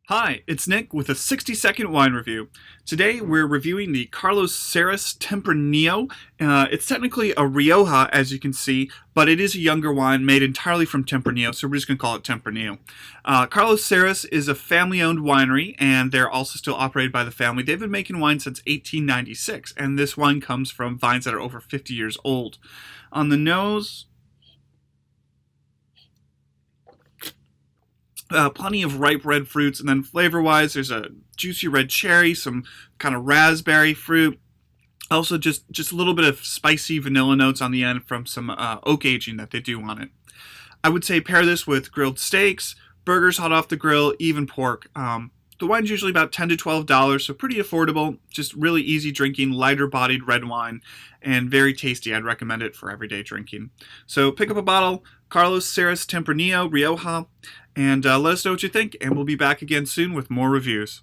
Hi, it's Nick with a 60-second wine review. Today we're reviewing the Carlos Serres Tempranillo. It's technically a Rioja, as you can see, but it is a younger wine made entirely from Tempranillo, so we're just going to call it Tempranillo. Carlos Serres is a family-owned winery, and they're also still operated by the family. They've been making wine since 1896, and this wine comes from vines that are over 50 years old. On the nose, plenty of ripe red fruits, and then flavor-wise, there's a juicy red cherry, some kind of raspberry fruit. Also, just a little bit of spicy vanilla notes on the end from some oak aging that they do on it. I would say pair this with grilled steaks, burgers hot off the grill, even pork. The wine's usually about $10 to $12, so pretty affordable. Just really easy drinking, lighter-bodied red wine, and very tasty. I'd recommend it for everyday drinking. So pick up a bottle, Carlos Serres Tempranillo Rioja, and let us know what you think, and we'll be back again soon with more reviews.